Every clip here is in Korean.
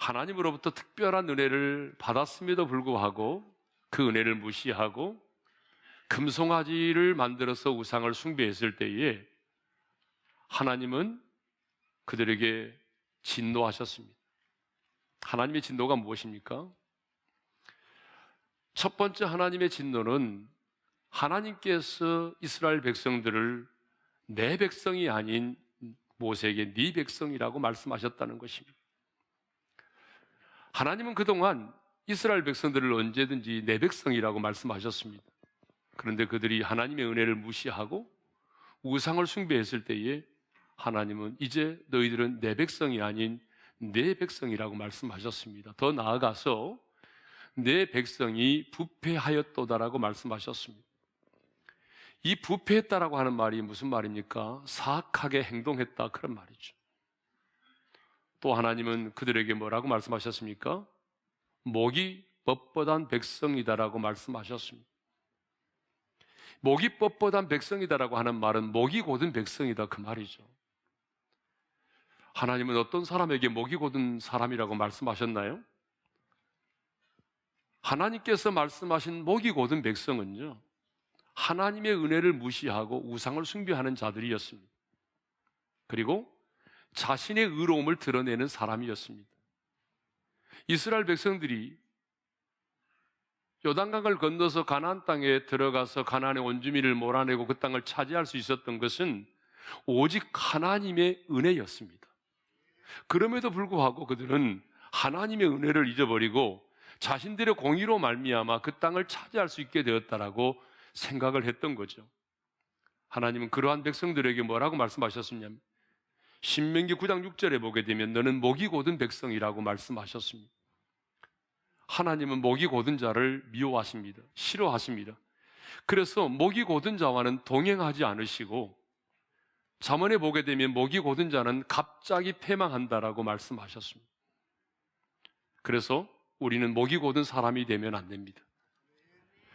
하나님으로부터 특별한 은혜를 받았음에도 불구하고 그 은혜를 무시하고 금송아지를 만들어서 우상을 숭배했을 때에 하나님은 그들에게 진노하셨습니다. 하나님의 진노가 무엇입니까? 첫 번째 하나님의 진노는 하나님께서 이스라엘 백성들을 내 백성이 아닌 모세에게 네 백성이라고 말씀하셨다는 것입니다. 하나님은 그동안 이스라엘 백성들을 언제든지 내 백성이라고 말씀하셨습니다. 그런데 그들이 하나님의 은혜를 무시하고 우상을 숭배했을 때에 하나님은 이제 너희들은 내 백성이 아닌 내 백성이라고 말씀하셨습니다. 더 나아가서 내 백성이 부패하였도다라고 말씀하셨습니다. 이 부패했다라고 하는 말이 무슨 말입니까? 사악하게 행동했다, 그런 말이죠. 또 하나님은 그들에게 뭐라고 말씀하셨습니까? 목이 뻣뻣한 백성이다라고 말씀하셨습니다. 목이 뻣뻣한 백성이다라고 하는 말은 목이 곧은 백성이다, 그 말이죠. 하나님은 어떤 사람에게 목이 곧은 사람이라고 말씀하셨나요? 하나님께서 말씀하신 목이 곧은 백성은요, 하나님의 은혜를 무시하고 우상을 숭배하는 자들이었습니다. 그리고 자신의 의로움을 드러내는 사람이었습니다. 이스라엘 백성들이 요단강을 건너서 가나안 땅에 들어가서 가나안의 원주민을 몰아내고 그 땅을 차지할 수 있었던 것은 오직 하나님의 은혜였습니다. 그럼에도 불구하고 그들은 하나님의 은혜를 잊어버리고 자신들의 공의로 말미암아 그 땅을 차지할 수 있게 되었다라고 생각을 했던 거죠. 하나님은 그러한 백성들에게 뭐라고 말씀하셨냐면 신명기 9장 6절에 보게 되면 너는 목이 곧은 백성이라고 말씀하셨습니다. 하나님은 목이 곧은 자를 미워하십니다. 싫어하십니다. 그래서 목이 곧은 자와는 동행하지 않으시고 잠언에 보게 되면 목이 곧은 자는 갑자기 패망한다라고 말씀하셨습니다. 그래서 우리는 목이 곧은 사람이 되면 안 됩니다.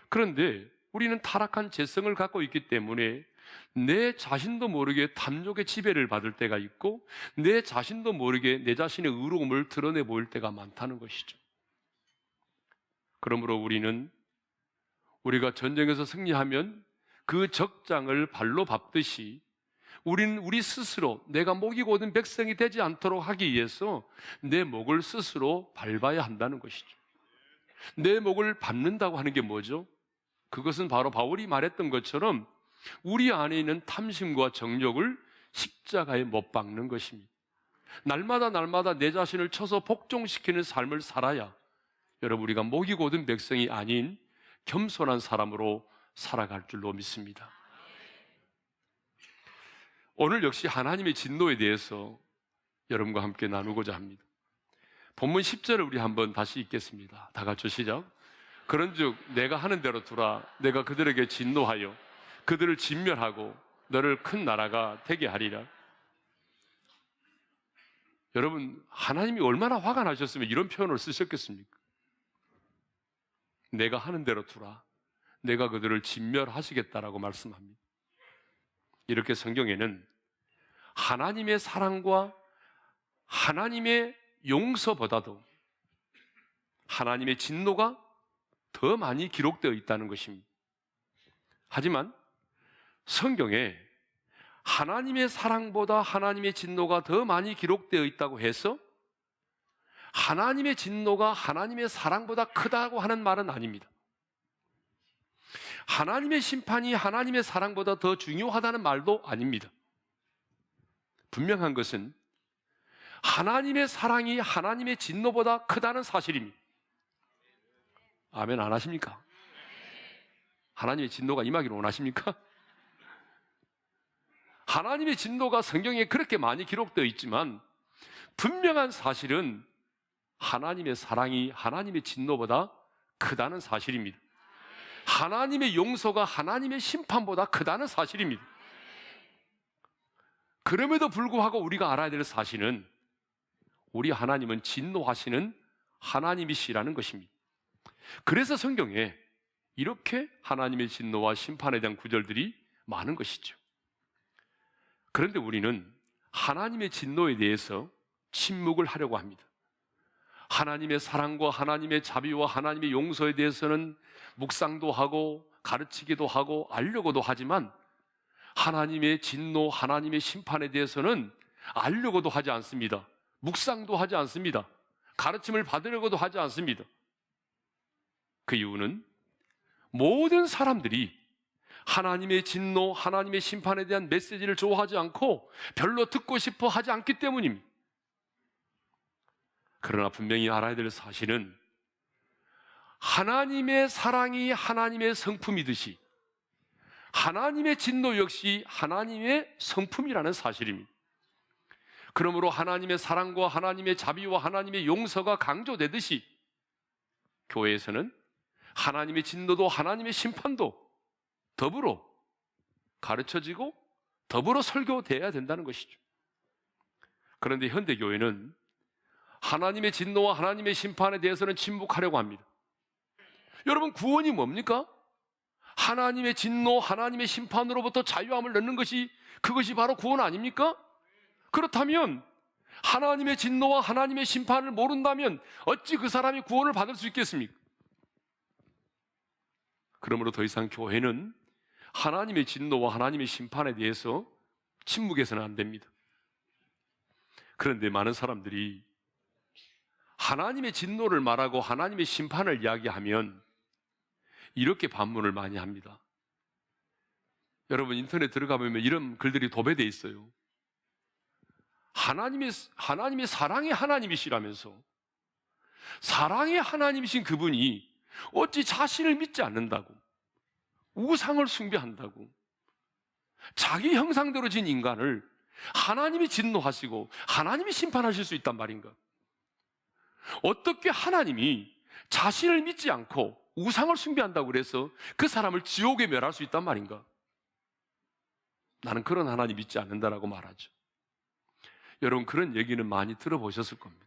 그런데 우리는 타락한 재성을 갖고 있기 때문에 내 자신도 모르게 탐욕의 지배를 받을 때가 있고 내 자신도 모르게 내 자신의 의로움을 드러내 보일 때가 많다는 것이죠. 그러므로 우리가 전쟁에서 승리하면 그 적장을 발로 밟듯이 우리는 우리 스스로 내가 목이 곧은 백성이 되지 않도록 하기 위해서 내 목을 스스로 밟아야 한다는 것이죠. 내 목을 밟는다고 하는 게 뭐죠? 그것은 바로 바울이 말했던 것처럼 우리 안에 있는 탐심과 정욕을 십자가에 못 박는 것입니다. 날마다 내 자신을 쳐서 복종시키는 삶을 살아야 여러분 우리가 목이 곧은 백성이 아닌 겸손한 사람으로 살아갈 줄로 믿습니다. 오늘 역시 하나님의 진노에 대해서 여러분과 함께 나누고자 합니다. 본문 10절을 우리 한번 다시 읽겠습니다. 다 같이 시작. 그런즉 내가 하는 대로 두라. 내가 그들에게 진노하여 그들을 진멸하고 너를 큰 나라가 되게 하리라. 여러분 하나님이 얼마나 화가 나셨으면 이런 표현을 쓰셨겠습니까? 내가 하는 대로 두라. 내가 그들을 진멸하시겠다라고 말씀합니다. 이렇게 성경에는 하나님의 사랑과 하나님의 용서보다도 하나님의 진노가 더 많이 기록되어 있다는 것입니다. 하지만 성경에 하나님의 사랑보다 하나님의 진노가 더 많이 기록되어 있다고 해서 하나님의 진노가 하나님의 사랑보다 크다고 하는 말은 아닙니다. 하나님의 심판이 하나님의 사랑보다 더 중요하다는 말도 아닙니다. 분명한 것은 하나님의 사랑이 하나님의 진노보다 크다는 사실입니다. 아멘 안 하십니까? 하나님의 진노가 임하기를 원하십니까? 하나님의 진노가 성경에 그렇게 많이 기록되어 있지만 분명한 사실은 하나님의 사랑이 하나님의 진노보다 크다는 사실입니다. 하나님의 용서가 하나님의 심판보다 크다는 사실입니다. 그럼에도 불구하고 우리가 알아야 될 사실은 우리 하나님은 진노하시는 하나님이시라는 것입니다. 그래서 성경에 이렇게 하나님의 진노와 심판에 대한 구절들이 많은 것이죠. 그런데 우리는 하나님의 진노에 대해서 침묵을 하려고 합니다. 하나님의 사랑과 하나님의 자비와 하나님의 용서에 대해서는 묵상도 하고 가르치기도 하고 알려고도 하지만 하나님의 진노, 하나님의 심판에 대해서는 알려고도 하지 않습니다. 묵상도 하지 않습니다. 가르침을 받으려고도 하지 않습니다. 그 이유는 모든 사람들이 하나님의 진노, 하나님의 심판에 대한 메시지를 좋아하지 않고 별로 듣고 싶어 하지 않기 때문입니다. 그러나 분명히 알아야 될 사실은 하나님의 사랑이 하나님의 성품이듯이 하나님의 진노 역시 하나님의 성품이라는 사실입니다. 그러므로 하나님의 사랑과 하나님의 자비와 하나님의 용서가 강조되듯이 교회에서는 하나님의 진노도 하나님의 심판도 더불어 가르쳐지고 더불어 설교되어야 된다는 것이죠. 그런데 현대교회는 하나님의 진노와 하나님의 심판에 대해서는 침묵하려고 합니다. 여러분, 구원이 뭡니까? 하나님의 진노, 하나님의 심판으로부터 자유함을 얻는 것이, 그것이 바로 구원 아닙니까? 그렇다면 하나님의 진노와 하나님의 심판을 모른다면 어찌 그 사람이 구원을 받을 수 있겠습니까? 그러므로 더 이상 교회는 하나님의 진노와 하나님의 심판에 대해서 침묵해서는 안 됩니다. 그런데 많은 사람들이 하나님의 진노를 말하고 하나님의 심판을 이야기하면 이렇게 반문을 많이 합니다. 여러분, 인터넷 들어가 보면 이런 글들이 도배되어 있어요. 하나님의 사랑의 하나님이시라면서 사랑의 하나님이신 그분이 어찌 자신을 믿지 않는다고, 우상을 숭배한다고, 자기 형상대로 진 인간을 하나님이 진노하시고 하나님이 심판하실 수 있단 말인가? 어떻게 하나님이 자신을 믿지 않고 우상을 숭배한다고 그래서 그 사람을 지옥에 멸할 수 있단 말인가? 나는 그런 하나님 믿지 않는다라고 말하죠. 여러분, 그런 얘기는 많이 들어보셨을 겁니다.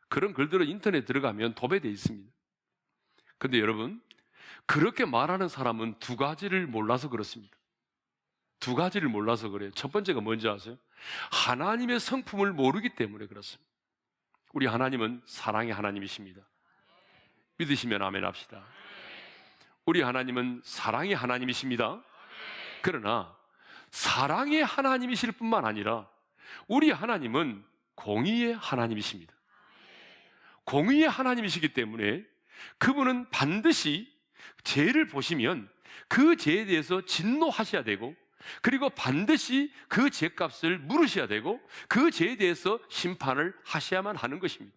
그런 글들은 인터넷에 들어가면 도배되어 있습니다. 그런데 여러분, 그렇게 말하는 사람은 두 가지를 몰라서 그렇습니다. 두 가지를 몰라서 그래요. 첫 번째가 뭔지 아세요? 하나님의 성품을 모르기 때문에 그렇습니다. 우리 하나님은 사랑의 하나님이십니다. 믿으시면 아멘 합시다. 우리 하나님은 사랑의 하나님이십니다. 그러나 사랑의 하나님이실 뿐만 아니라 우리 하나님은 공의의 하나님이십니다. 공의의 하나님이시기 때문에 그분은 반드시 죄를 보시면 그 죄에 대해서 진노하셔야 되고, 그리고 반드시 그 죄값을 물으셔야 되고, 그 죄에 대해서 심판을 하셔야만 하는 것입니다.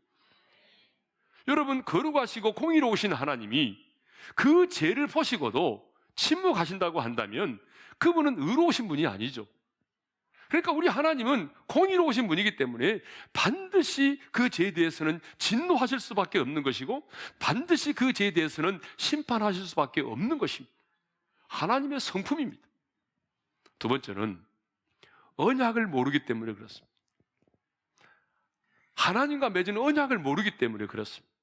여러분, 거룩하시고 공의로우신 하나님이 그 죄를 보시고도 침묵하신다고 한다면 그분은 의로우신 분이 아니죠. 그러니까 우리 하나님은 공의로우신 분이기 때문에 반드시 그 죄에 대해서는 진노하실 수밖에 없는 것이고, 반드시 그 죄에 대해서는 심판하실 수밖에 없는 것입니다. 하나님의 성품입니다. 두 번째는 언약을 모르기 때문에 그렇습니다. 하나님과 맺은 언약을 모르기 때문에 그렇습니다.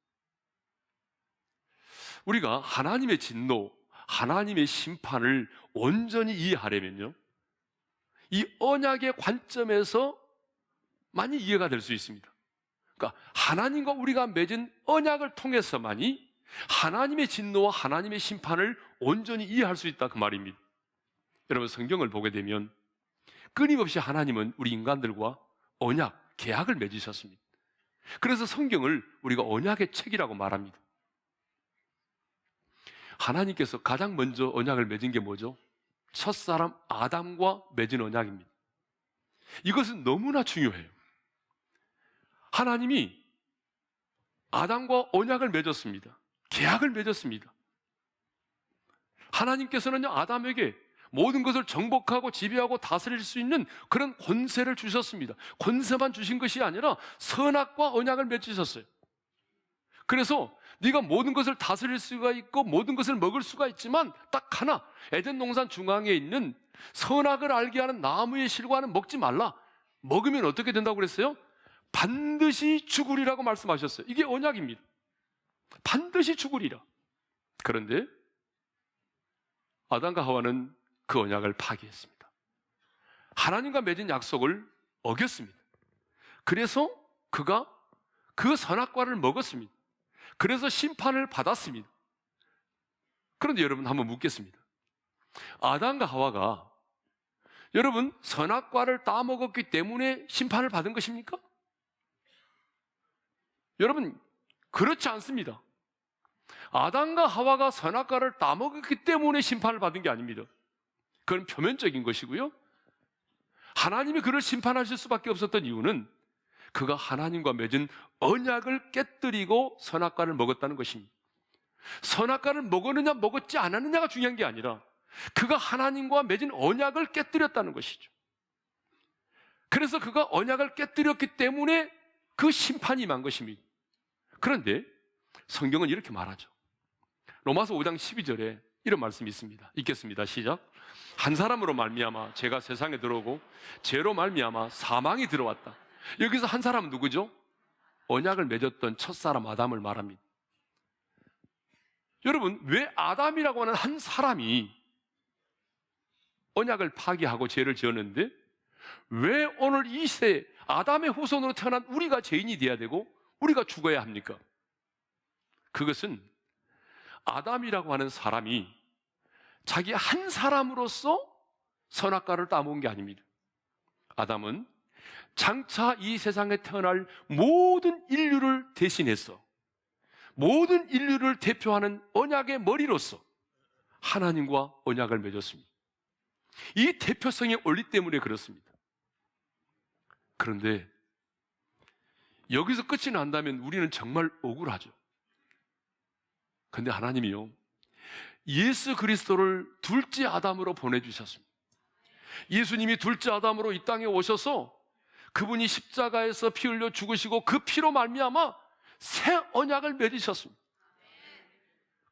우리가 하나님의 진노, 하나님의 심판을 온전히 이해하려면요, 이 언약의 관점에서 많이 이해가 될 수 있습니다. 그러니까 하나님과 우리가 맺은 언약을 통해서만이 하나님의 진노와 하나님의 심판을 온전히 이해할 수 있다, 그 말입니다. 여러분, 성경을 보게 되면 끊임없이 하나님은 우리 인간들과 언약, 계약을 맺으셨습니다. 그래서 성경을 우리가 언약의 책이라고 말합니다. 하나님께서 가장 먼저 언약을 맺은 게 뭐죠? 첫사람 아담과 맺은 언약입니다. 이것은 너무나 중요해요. 하나님이 아담과 언약을 맺었습니다. 계약을 맺었습니다. 하나님께서는 아담에게 모든 것을 정복하고 지배하고 다스릴 수 있는 그런 권세를 주셨습니다. 권세만 주신 것이 아니라 선악과 언약을 맺으셨어요. 그래서 네가 모든 것을 다스릴 수가 있고 모든 것을 먹을 수가 있지만 딱 하나, 에덴 동산 중앙에 있는 선악을 알게 하는 나무의 실과는 먹지 말라. 먹으면 어떻게 된다고 그랬어요? 반드시 죽으리라고 말씀하셨어요. 이게 언약입니다. 반드시 죽으리라. 그런데 아담과 하와는 그 언약을 파기했습니다. 하나님과 맺은 약속을 어겼습니다. 그래서 그가 그 선악과를 먹었습니다. 그래서 심판을 받았습니다. 그런데 여러분 한번 묻겠습니다. 아담과 하와가 여러분 선악과를 따먹었기 때문에 심판을 받은 것입니까? 여러분 그렇지 않습니다. 아담과 하와가 선악과를 따먹었기 때문에 심판을 받은 게 아닙니다. 그건 표면적인 것이고요. 하나님이 그를 심판하실 수밖에 없었던 이유는 그가 하나님과 맺은 언약을 깨뜨리고 선악과를 먹었다는 것입니다. 선악과를 먹었느냐 먹었지 않았느냐가 중요한 게 아니라 그가 하나님과 맺은 언약을 깨뜨렸다는 것이죠. 그래서 그가 언약을 깨뜨렸기 때문에 그 심판이 임한 것입니다. 그런데 성경은 이렇게 말하죠. 로마서 5장 12절에 이런 말씀이 있습니다. 읽겠습니다. 시작. 한 사람으로 말미암아 죄가 세상에 들어오고 죄로 말미암아 사망이 들어왔다. 여기서 한 사람은 누구죠? 언약을 맺었던 첫사람 아담을 말합니다. 여러분 왜 아담이라고 하는 한 사람이 언약을 파기하고 죄를 지었는데 왜 오늘 이 시대에 아담의 후손으로 태어난 우리가 죄인이 되어야 되고 우리가 죽어야 합니까? 그것은 아담이라고 하는 사람이 자기 한 사람으로서 선악과를 따먹은 게 아닙니다. 아담은 장차 이 세상에 태어날 모든 인류를 대신해서 모든 인류를 대표하는 언약의 머리로서 하나님과 언약을 맺었습니다. 이 대표성의 원리 때문에 그렇습니다. 그런데 여기서 끝이 난다면 우리는 정말 억울하죠. 그런데 하나님이요, 예수 그리스도를 둘째 아담으로 보내주셨습니다. 예수님이 둘째 아담으로 이 땅에 오셔서 그분이 십자가에서 피 흘려 죽으시고 그 피로 말미암아 새 언약을 맺으셨습니다.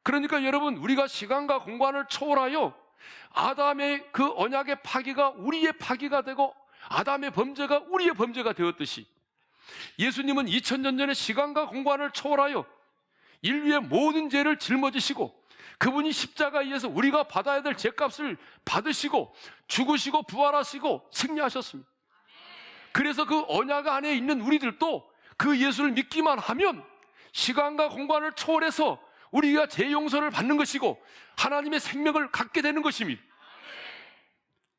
그러니까 여러분 우리가 시간과 공간을 초월하여 아담의 그 언약의 파기가 우리의 파기가 되고 아담의 범죄가 우리의 범죄가 되었듯이 예수님은 2000년 전에 시간과 공간을 초월하여 인류의 모든 죄를 짊어지시고 그분이 십자가에 의해서 우리가 받아야 될 죄값을 받으시고 죽으시고 부활하시고 승리하셨습니다. 그래서 그 언약 안에 있는 우리들도 그 예수를 믿기만 하면 시간과 공간을 초월해서 우리가 죄 용서를 받는 것이고 하나님의 생명을 갖게 되는 것입니다.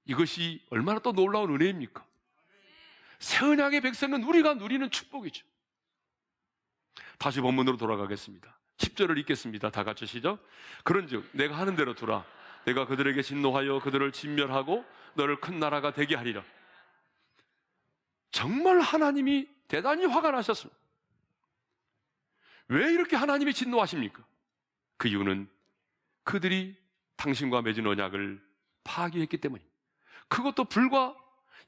이것이 얼마나 또 놀라운 은혜입니까? 새 언약의 백성은 우리가 누리는 축복이죠. 다시 본문으로 돌아가겠습니다. 10절을 읽겠습니다. 다 같이 시작. 그런즉 내가 하는 대로 두라. 내가 그들에게 진노하여 그들을 진멸하고 너를 큰 나라가 되게 하리라. 정말 하나님이 대단히 화가 나셨습니다. 왜 이렇게 하나님이 진노하십니까? 그 이유는 그들이 당신과 맺은 언약을 파기했기 때문입니다. 그것도 불과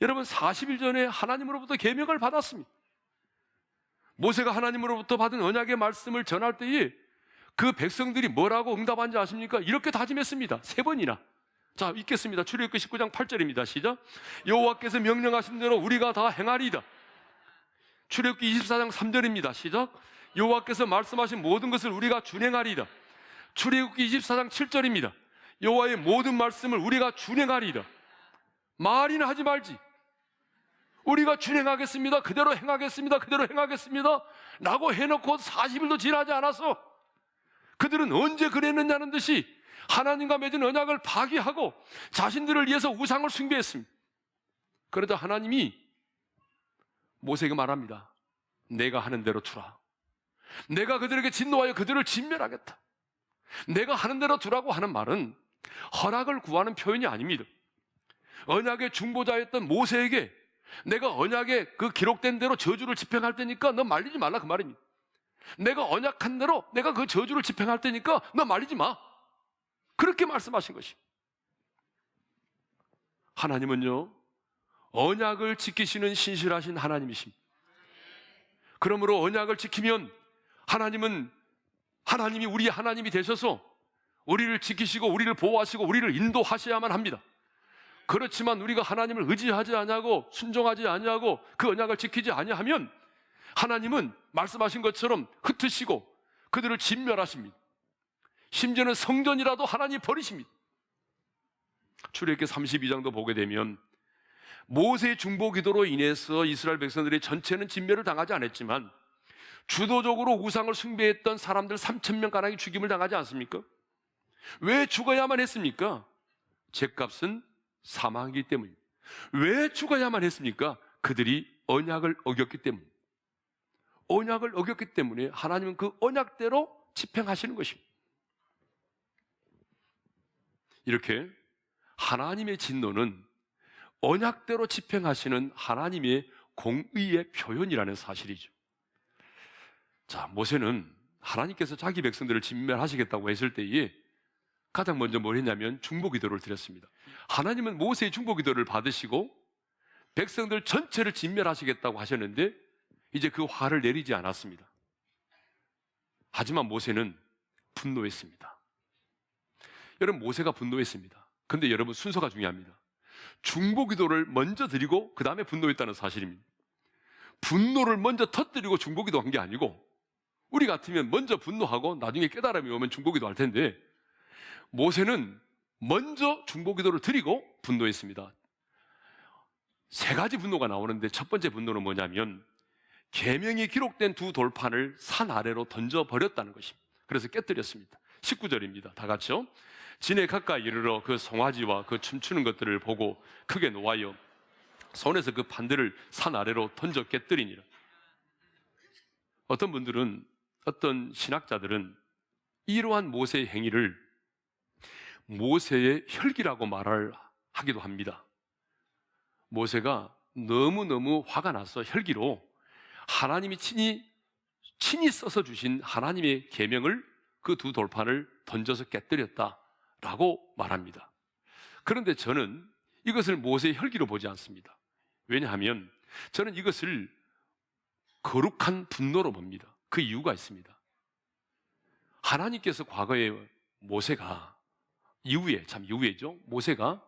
여러분 40일 전에 하나님으로부터 계명을 받았습니다. 모세가 하나님으로부터 받은 언약의 말씀을 전할 때에 그 백성들이 뭐라고 응답한지 아십니까? 이렇게 다짐했습니다. 3번이나. 자, 읽겠습니다. 출애굽기 19장 8절입니다. 시작. 여호와께서 명령하신 대로 우리가 다 행하리이다. 출애굽기 24장 3절입니다. 시작. 여호와께서 말씀하신 모든 것을 우리가 준행하리이다. 출애굽기 24장 7절입니다. 여호와의 모든 말씀을 우리가 준행하리이다. 말이나 하지 말지. 우리가 준행하겠습니다. 그대로 행하겠습니다. 그대로 행하겠습니다. 라고 해놓고 40일도 지나지 않아서 그들은 언제 그랬느냐는 듯이 하나님과 맺은 언약을 파기하고 자신들을 위해서 우상을 숭배했습니다. 그러자 하나님이 모세에게 말합니다. 내가 하는 대로 두라. 내가 그들에게 진노하여 그들을 진멸하겠다. 내가 하는 대로 두라고 하는 말은 허락을 구하는 표현이 아닙니다. 언약의 중보자였던 모세에게 내가 언약에 그 기록된 대로 저주를 집행할 테니까 너 말리지 말라 그 말입니다. 내가 언약한 대로 내가 그 저주를 집행할 테니까 너 말리지 마. 그렇게 말씀하신 것입니다. 하나님은요, 언약을 지키시는 신실하신 하나님이십니다. 그러므로 언약을 지키면 하나님이 우리의 하나님이 되셔서 우리를 지키시고 우리를 보호하시고 우리를 인도하셔야만 합니다. 그렇지만 우리가 하나님을 의지하지 아니하고 순종하지 아니하고 그 언약을 지키지 아니하면 하나님은 말씀하신 것처럼 흩으시고 그들을 진멸하십니다. 심지어는 성전이라도 하나님이 버리십니다. 출애굽기 32장도 보게 되면 모세의 중보 기도로 인해서 이스라엘 백성들의 전체는 진멸을 당하지 않았지만 주도적으로 우상을 숭배했던 사람들 3,000명가량이 죽임을 당하지 않습니까? 왜 죽어야만 했습니까? 죗값은 사망이기 때문입니다. 왜 죽어야만 했습니까? 그들이 언약을 어겼기 때문입니다. 언약을 어겼기 때문에 하나님은 그 언약대로 집행하시는 것입니다. 이렇게 하나님의 진노는 언약대로 집행하시는 하나님의 공의의 표현이라는 사실이죠. 자, 모세는 하나님께서 자기 백성들을 진멸하시겠다고 했을 때에 가장 먼저 뭘 했냐면 중보기도를 드렸습니다. 하나님은 모세의 중보기도를 받으시고 백성들 전체를 진멸하시겠다고 하셨는데 이제 그 화를 내리지 않았습니다. 하지만 모세는 분노했습니다. 여러분, 모세가 분노했습니다. 그런데 여러분, 순서가 중요합니다. 중보기도를 먼저 드리고 그 다음에 분노했다는 사실입니다. 분노를 먼저 터뜨리고 중보기도 한 게 아니고, 우리 같으면 먼저 분노하고 나중에 깨달음이 오면 중보기도 할 텐데, 모세는 먼저 중보기도를 드리고 분노했습니다. 세 가지 분노가 나오는데 첫 번째 분노는 뭐냐면 계명이 기록된 두 돌판을 산 아래로 던져버렸다는 것입니다. 그래서 깨뜨렸습니다. 19절입니다. 다 같이요. 진에 가까이 이르러 그 송아지와 그 춤추는 것들을 보고 크게 노하여 손에서 그 판들을 산 아래로 던져 깨뜨리니라. 어떤 분들은, 어떤 신학자들은 이러한 모세의 행위를 모세의 혈기라고 하기도 합니다. 모세가 너무너무 화가 나서 혈기로 하나님이 친히 써서 주신 하나님의 계명을, 그 두 돌판을 던져서 깨뜨렸다라고 말합니다. 그런데 저는 이것을 모세의 혈기로 보지 않습니다. 왜냐하면 저는 이것을 거룩한 분노로 봅니다. 그 이유가 있습니다. 하나님께서 과거에 모세가 이후에죠. 모세가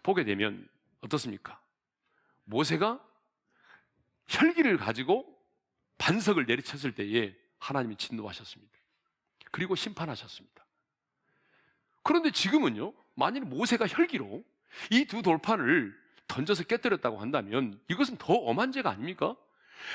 보게 되면 어떻습니까? 모세가 혈기를 가지고 반석을 내리쳤을 때에 하나님이 진노하셨습니다. 그리고 심판하셨습니다. 그런데 지금은요, 만일 모세가 혈기로 이 두 돌판을 던져서 깨뜨렸다고 한다면 이것은 더 엄한 죄가 아닙니까?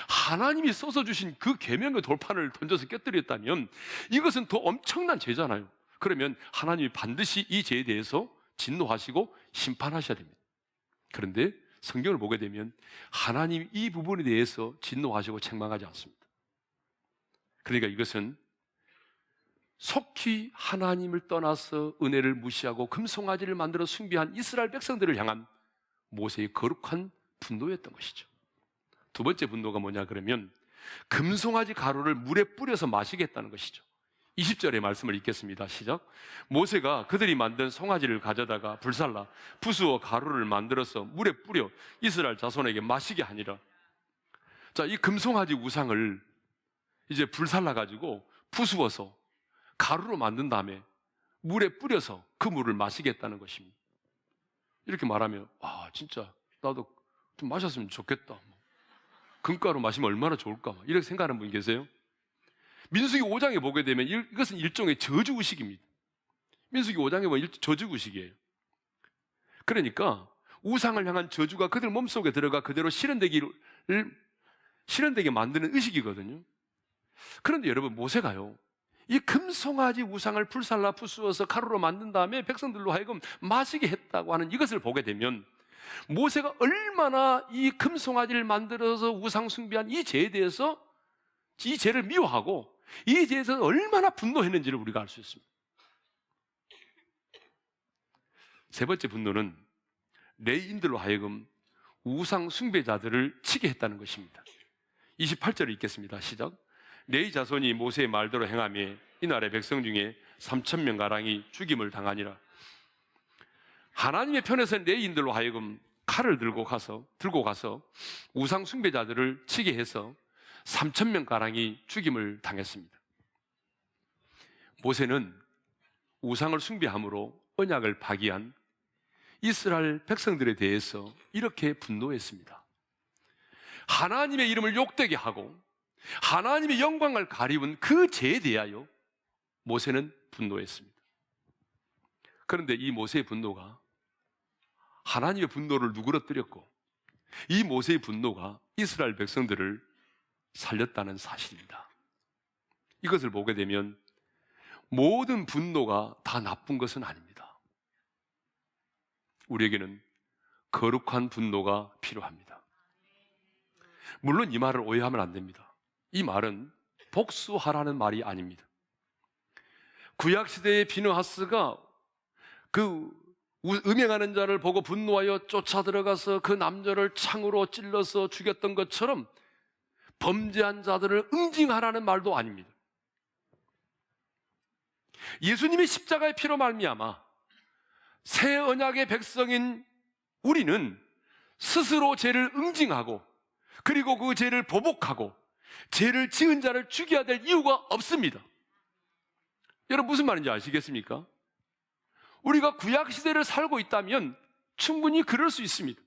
하나님이 써서 주신 그 계명의 돌판을 던져서 깨뜨렸다면 이것은 더 엄청난 죄잖아요. 그러면 하나님이 반드시 이 죄에 대해서 진노하시고 심판하셔야 됩니다. 그런데 성경을 보게 되면 하나님이 이 부분에 대해서 진노하시고 책망하지 않습니다. 그러니까 이것은 속히 하나님을 떠나서 은혜를 무시하고 금송아지를 만들어 숭배한 이스라엘 백성들을 향한 모세의 거룩한 분노였던 것이죠. 두 번째 분노가 뭐냐 그러면 금송아지 가루를 물에 뿌려서 마시겠다는 것이죠. 20절의 말씀을 읽겠습니다. 시작. 모세가 그들이 만든 송아지를 가져다가 불살라 부수어 가루를 만들어서 물에 뿌려 이스라엘 자손에게 마시게 하니라. 자, 이 금송아지 우상을 이제 불살라 가지고 부수어서 가루로 만든 다음에 물에 뿌려서 그 물을 마시겠다는 것입니다. 이렇게 말하면 진짜 나도 좀 마셨으면 좋겠다. 금가루 마시면 얼마나 좋을까 이렇게 생각하는 분 계세요? 민수기 5장에 보게 되면 이것은 일종의 저주의식입니다. 민수기 5장에 보면 저주의식이에요. 그러니까 우상을 향한 저주가 그들 몸속에 들어가 그대로 실현되게 만드는 의식이거든요. 그런데 여러분, 모세가요, 이 금송아지 우상을 불살라 부수어서 가루로 만든 다음에 백성들로 하여금 마시게 했다고 하는 이것을 보게 되면 모세가 얼마나 이 금송아지를 만들어서 우상 숭배한 이 죄에 대해서, 이 죄를 미워하고 이 죄에 대해서 얼마나 분노했는지를 우리가 알 수 있습니다. 세 번째 분노는 레위인들로 하여금 우상 숭배자들을 치게 했다는 것입니다. 28절을 읽겠습니다. 시작. 레위 자손이 모세의 말대로 행하며 이날의 백성 중에 3,000명가량이 죽임을 당하니라. 하나님의 편에서는 레위인들로 하여금 칼을 들고 가서 우상 숭배자들을 치게 해서 3,000명가량이 죽임을 당했습니다. 모세는 우상을 숭배함으로 언약을 파기한 이스라엘 백성들에 대해서 이렇게 분노했습니다. 하나님의 이름을 욕되게 하고 하나님의 영광을 가리운 그 죄에 대하여 모세는 분노했습니다. 그런데 이 모세의 분노가 하나님의 분노를 누그러뜨렸고 이 모세의 분노가 이스라엘 백성들을 살렸다는 사실입니다. 이것을 보게 되면 모든 분노가 다 나쁜 것은 아닙니다. 우리에게는 거룩한 분노가 필요합니다. 물론 이 말을 오해하면 안 됩니다. 이 말은 복수하라는 말이 아닙니다. 구약시대의 비느하스가 그 음행하는 자를 보고 분노하여 쫓아 들어가서 그 남자를 창으로 찔러서 죽였던 것처럼 범죄한 자들을 응징하라는 말도 아닙니다. 예수님의 십자가의 피로 말미암아 새 언약의 백성인 우리는 스스로 죄를 응징하고 그리고 그 죄를 보복하고 죄를 지은 자를 죽여야 될 이유가 없습니다. 여러분 무슨 말인지 아시겠습니까? 우리가 구약시대를 살고 있다면 충분히 그럴 수 있습니다.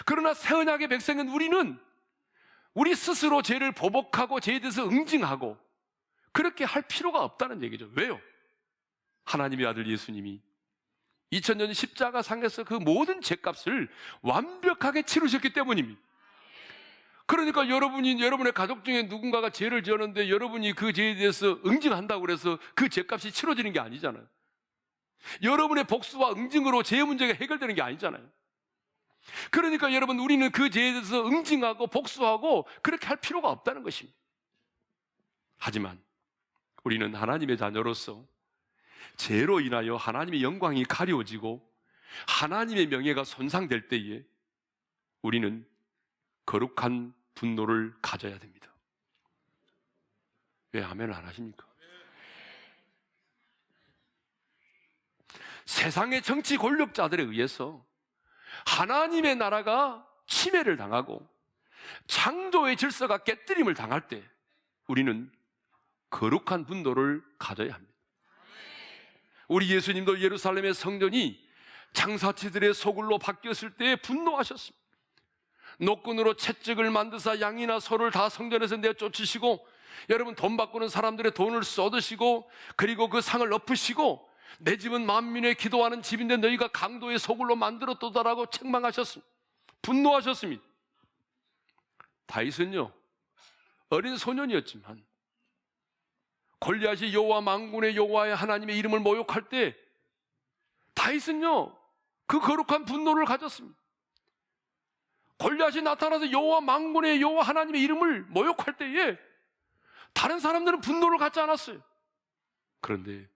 그러나 새 언약의 백성인 우리는 우리 스스로 죄를 보복하고 죄에 대해서 응징하고 그렇게 할 필요가 없다는 얘기죠. 왜요? 하나님의 아들 예수님이 2000년 십자가상에서 그 모든 죄값을 완벽하게 치르셨기 때문입니다. 그러니까 여러분의 가족 중에 누군가가 죄를 지었는데 여러분이 그 죄에 대해서 응징한다고 해서 그 죄값이 치러지는 게 아니잖아요. 여러분의 복수와 응징으로 죄 문제가 해결되는 게 아니잖아요. 그러니까 여러분 우리는 그 죄에 대해서 응징하고 복수하고 그렇게 할 필요가 없다는 것입니다. 하지만 우리는 하나님의 자녀로서 죄로 인하여 하나님의 영광이 가려지고 하나님의 명예가 손상될 때에 우리는 거룩한 분노를 가져야 됩니다. 왜 아멘을 안 하십니까? 세상의 정치 권력자들에 의해서 하나님의 나라가 침해를 당하고 창조의 질서가 깨뜨림을 당할 때 우리는 거룩한 분노를 가져야 합니다. 우리 예수님도 예루살렘의 성전이 장사치들의 소굴로 바뀌었을 때 분노하셨습니다. 노끈으로 채찍을 만드사 양이나 소를 다 성전에서 내쫓으시고 여러분 돈 바꾸는 사람들의 돈을 쏟으시고 그리고 그 상을 엎으시고 내 집은 만민의 기도하는 집인데 너희가 강도의 소굴로 만들었도다라고 책망하셨습니다. 분노하셨습니다. 다윗은요 어린 소년이었지만 골리앗이 여호와 만군의 여호와의 하나님의 이름을 모욕할 때 다윗은요 그 거룩한 분노를 가졌습니다. 골리앗이 나타나서 여호와 만군의 여호와 하나님의 이름을 모욕할 때에 다른 사람들은 분노를 갖지 않았어요. 그런데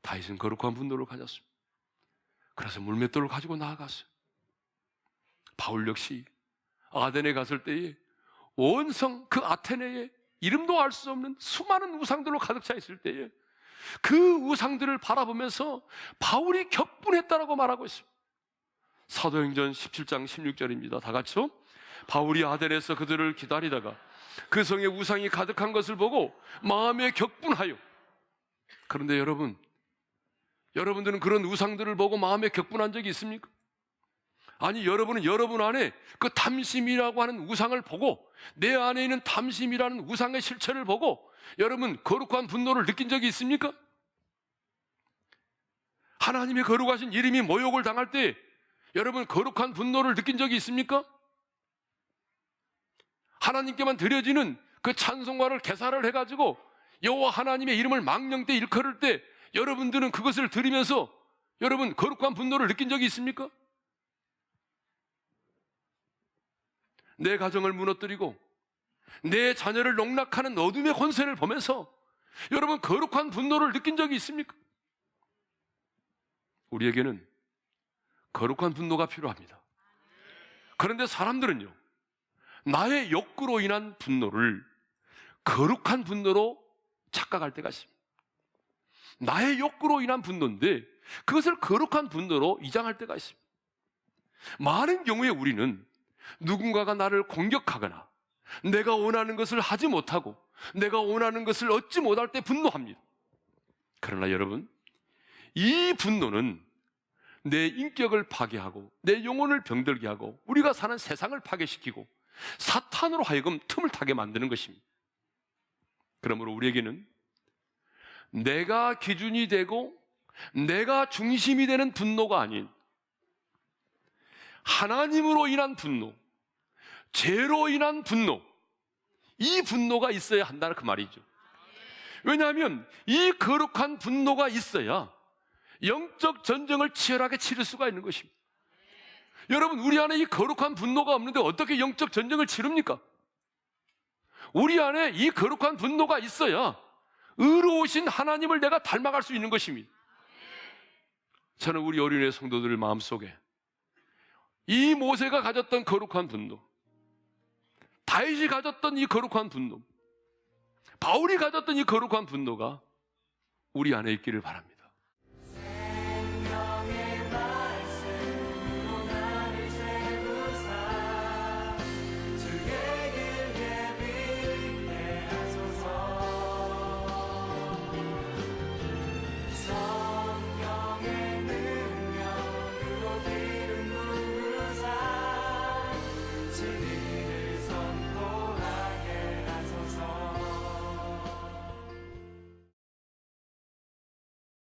다윗은 거룩한 분노를 가졌습니다. 그래서 물맷돌을 가지고 나아갔어요. 바울 역시 아덴에 갔을 때에 온 성 그 아테네에 이름도 알 수 없는 수많은 우상들로 가득 차 있을 때에 그 우상들을 바라보면서 바울이 격분했다라고 말하고 있습니다. 사도행전 17장 16절입니다. 다 같이요. 바울이 아덴에서 그들을 기다리다가 그 성에 우상이 가득한 것을 보고 마음에 격분하여. 그런데 여러분들은 그런 우상들을 보고 마음에 격분한 적이 있습니까? 아니 여러분은 여러분 안에 그 탐심이라고 하는 우상을 보고 내 안에 있는 탐심이라는 우상의 실체를 보고 여러분 거룩한 분노를 느낀 적이 있습니까? 하나님의 거룩하신 이름이 모욕을 당할 때 여러분 거룩한 분노를 느낀 적이 있습니까? 하나님께만 드려지는 그 찬송가를 개사를 해가지고 여호와 하나님의 이름을 망령 때 일컬을 때 여러분들은 그것을 들으면서 여러분 거룩한 분노를 느낀 적이 있습니까? 내 가정을 무너뜨리고 내 자녀를 농락하는 어둠의 권세를 보면서 여러분 거룩한 분노를 느낀 적이 있습니까? 우리에게는 거룩한 분노가 필요합니다. 그런데 사람들은요 나의 욕구로 인한 분노를 거룩한 분노로 착각할 때가 있습니다. 나의 욕구로 인한 분노인데 그것을 거룩한 분노로 이장할 때가 있습니다. 많은 경우에 우리는 누군가가 나를 공격하거나 내가 원하는 것을 하지 못하고 내가 원하는 것을 얻지 못할 때 분노합니다. 그러나 여러분 이 분노는 내 인격을 파괴하고 내 영혼을 병들게 하고 우리가 사는 세상을 파괴시키고 사탄으로 하여금 틈을 타게 만드는 것입니다. 그러므로 우리에게는 내가 기준이 되고 내가 중심이 되는 분노가 아닌 하나님으로 인한 분노, 죄로 인한 분노, 이 분노가 있어야 한다는 그 말이죠. 왜냐하면 이 거룩한 분노가 있어야 영적 전쟁을 치열하게 치를 수가 있는 것입니다. 여러분, 우리 안에 이 거룩한 분노가 없는데 어떻게 영적 전쟁을 치릅니까? 우리 안에 이 거룩한 분노가 있어야 의로우신 하나님을 내가 닮아갈 수 있는 것입니다. 저는 우리 어린애 성도들 마음속에 이 모세가 가졌던 거룩한 분노, 다윗이 가졌던 이 거룩한 분노, 바울이 가졌던 이 거룩한 분노가 우리 안에 있기를 바랍니다.